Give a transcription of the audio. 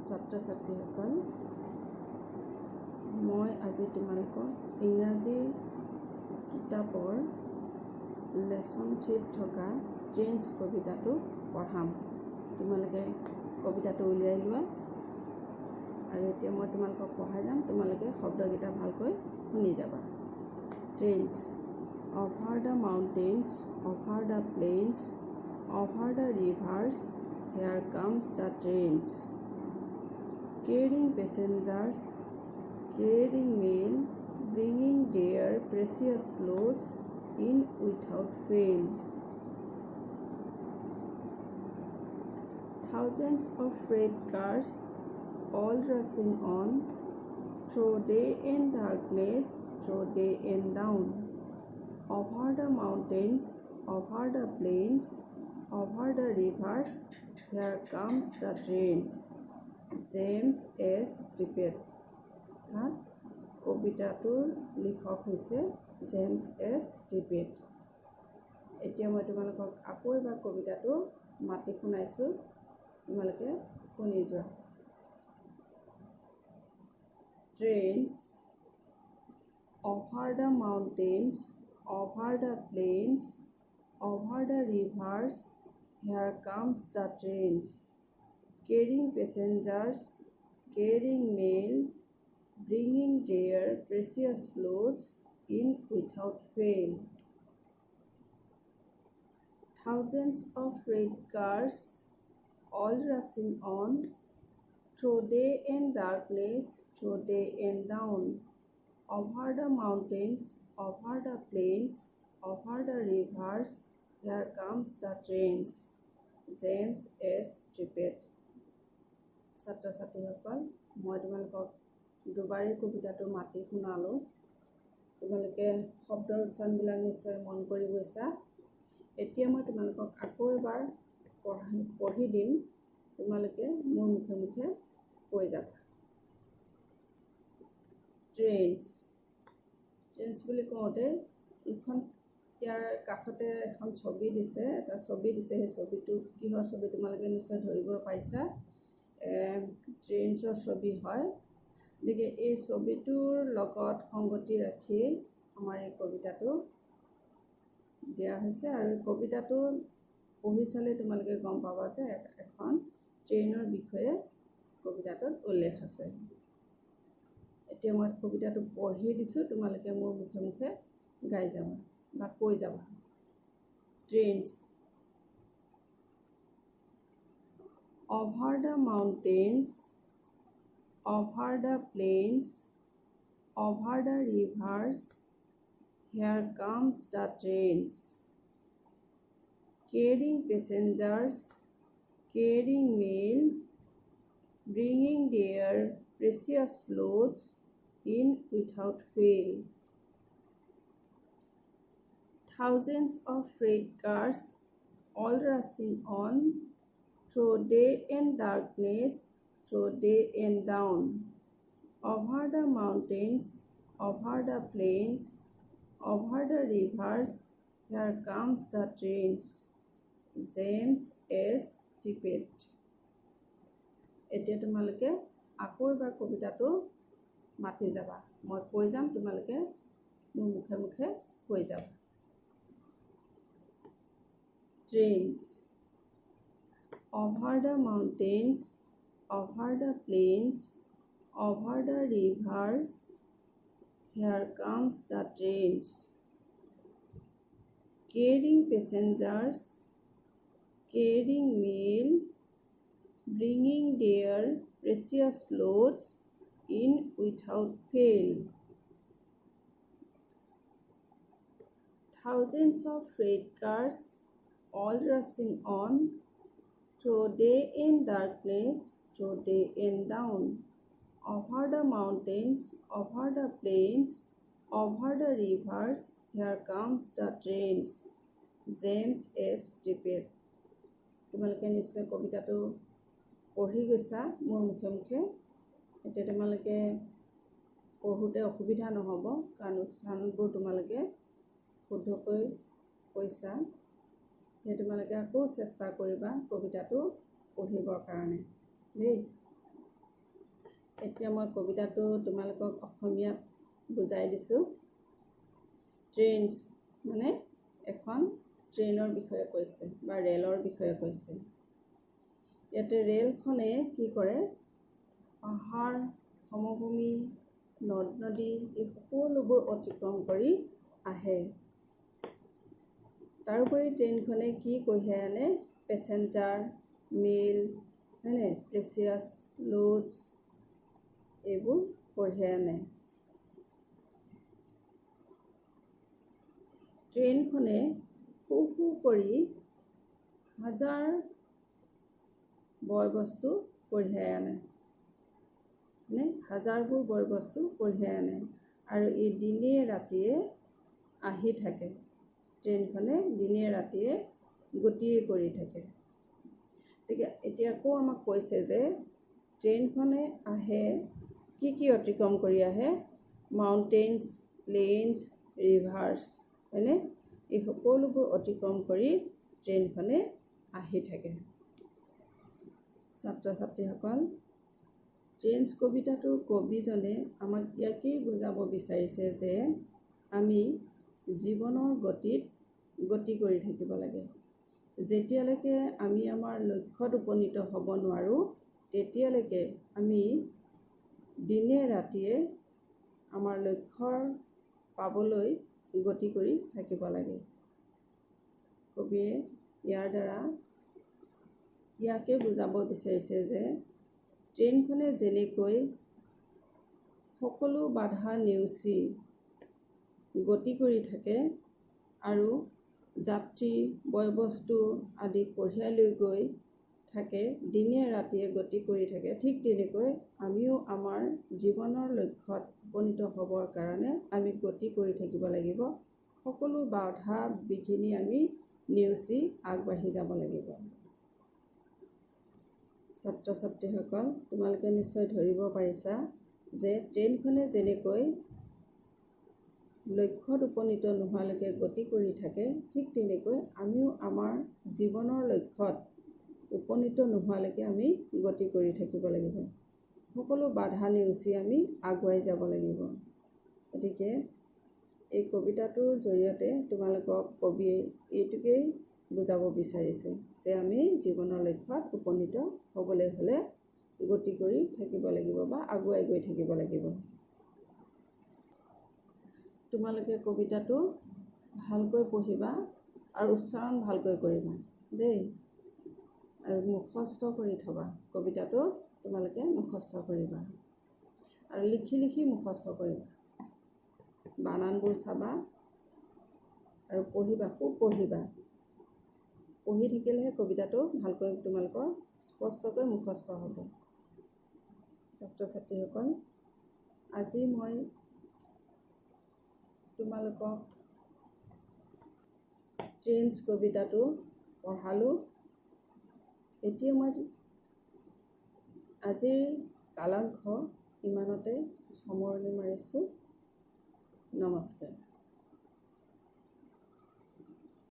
ছাত্ৰ ছাত্ৰীসকল, মই আজি তোমালোকক ইংৰাজীৰ কিতাপৰ লেচন 3 থকা ট্ৰেইনছ কবিতাটো পঢ়াম। তোমালোকে কবিতাটো উলিয়াই লোৱা আৰু এতিয়া মই তোমালোকক পঢ়াই যাম। তোমালোকে শব্দকেইটা ভালকৈ শুনি যাবা। Trains. Over the mountains, over the plains, over the rivers, here comes the trains. Carrying passengers, carrying mail, bringing their precious loads in without fail. Thousands of freight cars all rushing on, through day and darkness, through day and dawn. Over the mountains, over the plains, over the rivers, here comes the trains. James S Tippett. কবিতাটোৰ লিখক হৈছে James S Tippett. এতিয়া মই তোমালোকক আকৌ এবাৰ কবিতাটো মাতি শুনাইছোঁ, তোমালোকে শুনি যোৱা। Trains. Over the mountains, over the plains, over the rivers, here comes the trains. Carrying passengers, carrying mail, bringing their precious loads in without fail. Thousands of freight cars all rushing on, through day and darkness, through day and dawn. Over the mountains, over the plains, over the rivers, here comes the trains. James S Tippett. ছাত্ৰ ছাত্ৰীসকল, মই তোমালোকক দুবাৰেই কবিতাটো মাতি শুনালোঁ। তোমালোকে শব্দৰ উচ্চাৰণবিলাক নিশ্চয় মন কৰি গৈছা। এতিয়া মই তোমালোকক আকৌ এবাৰ পঢ়ি দিম, তোমালোকে মোৰ মুখে মুখে কৈ যাবা। ট্ৰেইনছ। ট্ৰেইনছ বুলি কওঁতে ইয়াৰ কাষতে এখন ছবি দিছে, এটা ছবি দিছে। সেই ছবিটো কিহৰ ছবি তোমালোকে নিশ্চয় ধৰিব পাৰিছা। ট্ৰেইনছৰ ছবি হয়। গতিকে এই ছবিটোৰ লগত সংগতি ৰাখি আমাৰ এই কবিতাটো দিয়া হৈছে আৰু কবিতাটো পঢ়ি চালে তোমালোকে গম পাবা যে এখন ট্ৰেইনৰ বিষয়ে কবিতাটোত উল্লেখ আছে। এতিয়া মই কবিতাটো পঢ়ি দিছোঁ, তোমালোকে মোৰ মুখে মুখে গাই যাবা বা কৈ যাবা। Trains. Over the mountains, over the plains, over the rivers, here comes the trains. Carrying passengers, carrying mail, bringing their precious loads in without fail. Thousands of freight cars all rushing on, through day and darkness, through day and dawn. Over the mountains, over the plains, over the rivers, here comes the trains. James S Tippett. এতিয়া তোমালোকে আকৌ এবাৰ কবিতাটো মাতি যাবা। মই কৈ যাম, তোমালোকে মোৰ মুখে মুখে কৈ যাবা। Trains. Over the mountains, over the plains, over the rivers, here comes the trains. Carrying passengers, carrying mail, bringing their precious loads in without fail. Thousands of freight cars all rushing on, through day and darkness, through day and dawn. Over the mountains, over the plains, over the rivers, here comes the trains. James S Tippett. তোমালোকে নিশ্চয় কবিতাটো পঢ়ি গৈছা মোৰ মুখে মুখে। এতিয়া তোমালোকে পঢ়োঁতে অসুবিধা নহ'ব, কাৰণ উচ্চাৰণবোৰ তোমালোকে শুদ্ধকৈ কৈছা। সেই তোমালোকে আকৌ চেষ্টা কৰিবা কবিতাটো পঢ়িবৰ কাৰণে দেই। এতিয়া মই কবিতাটো তোমালোকক অসমীয়াত বুজাই দিছোঁ। ট্ৰেইনছ মানে এখন ট্ৰেইনৰ বিষয়ে কৈছে বা ৰেলৰ বিষয়ে কৈছে। ইয়াতে ৰেলখনে কি কৰে, পাহাৰ, সমভূমি, নদ নদী এই সকলোবোৰ অতিক্ৰম কৰি আহে। তাৰোপৰি ট্ৰেইনখনে কি কঢ়িয়াই আনে, পেচেঞ্জাৰ, মেইল, হয়নে, প্ৰেচিয়াছ লোডছ এইবোৰ কঢ়িয়াই আনে। ট্ৰেইনখনে শু শু কৰি হাজাৰ বয়-বস্তু কঢ়িয়াই আনে, হাজাৰবোৰ বয়-বস্তু কঢ়িয়াই আনে আৰু এই দিনে ৰাতিয়ে আহি থাকে। ট্ৰেইনখনে দিনে ৰাতিয়ে গতিয়ে কৰি থাকে। গতিকে এতিয়া আকৌ আমাক কৈছে যে ট্ৰেইনখনে আহে, কি অতিক্ৰম কৰি আহে, মাউণ্টেইনছ, প্লেইনছ, ৰিভাৰ্ছ, হয়নে, এই সকলোবোৰ অতিক্ৰম কৰি ট্ৰেইনখনে আহি থাকে। ছাত্ৰ ছাত্ৰীসকল, ট্ৰেইনছ কবিতাটোৰ কবিজনে আমাক ইয়াকেই বুজাব বিচাৰিছে যে আমি জীৱনৰ গতিত গতি কৰি থাকিব লাগে। যেতিয়ালৈকে আমি আমাৰ লক্ষ্যত উপনীত হ'ব নোৱাৰোঁ, তেতিয়ালৈকে আমি দিনে ৰাতিয়ে আমাৰ লক্ষ্যৰ পাবলৈ গতি কৰি থাকিব লাগে। কবিয়ে ইয়াৰ দ্বাৰা ইয়াকে বুজাব বিচাৰিছে যে ট্ৰেইনখনে যেনেকৈ সকলো বাধা নেওচি গতি কৰি থাকে আৰু যাত্ৰী, বয়-বস্তু আদি কঢ়িয়াই লৈ গৈ থাকে, দিনে ৰাতিয়ে গতি কৰি থাকে, ঠিক তেনেকৈ আমিও আমাৰ জীৱনৰ লক্ষ্যত উপনীত হ'বৰ কাৰণে আমি গতি কৰি থাকিব লাগিব। সকলো বাধা বিঘিনি আমি নেওচি আগবাঢ়ি যাব লাগিব। ছাত্ৰ ছাত্ৰীসকল, তোমালোকে নিশ্চয় ধৰিব পাৰিছা যে ট্ৰেইনখনে যেনেকৈ লক্ষ্যত উপনীত নোহোৱালৈকে গতি কৰি থাকে, ঠিক তেনেকৈ আমিও আমাৰ জীৱনৰ লক্ষ্যত উপনীত নোহোৱালৈকে আমি গতি কৰি থাকিব লাগিব। সকলো বাধা নেওচি আমি আগুৱাই যাব লাগিব। গতিকে এই কবিতাটোৰ জৰিয়তে তোমালোকক কবিয়ে এইটোকেই বুজাব বিচাৰিছে যে আমি জীৱনৰ লক্ষ্যত উপনীত হ'বলৈ হ'লে গতি কৰি থাকিব লাগিব বা আগুৱাই গৈ থাকিব লাগিব। তোমালোকে কবিতাটো ভালকৈ পঢ়িবা আৰু উচ্চাৰণ ভালকৈ কৰিবা দেই, আৰু মুখস্থ কৰি থবা। কবিতাটো তোমালোকে মুখস্থ কৰিবা আৰু লিখি লিখি মুখস্থ কৰিবা। বানানবোৰ চাবা আৰু পঢ়িবা, খুব পঢ়িবা। পঢ়ি থাকিলেহে কবিতাটো ভালকৈ তোমালোকৰ স্পষ্টকৈ মুখস্থ হ'ব। ছাত্ৰ ছাত্ৰীসকল, আজি মই তোমালোকক ট্ৰেইনছ কবিতাটো পঢ়ালোঁ। এতিয়া মই আজিৰ কালাংশ ইমানতে সামৰণি মাৰিছোঁ। নমস্কাৰ।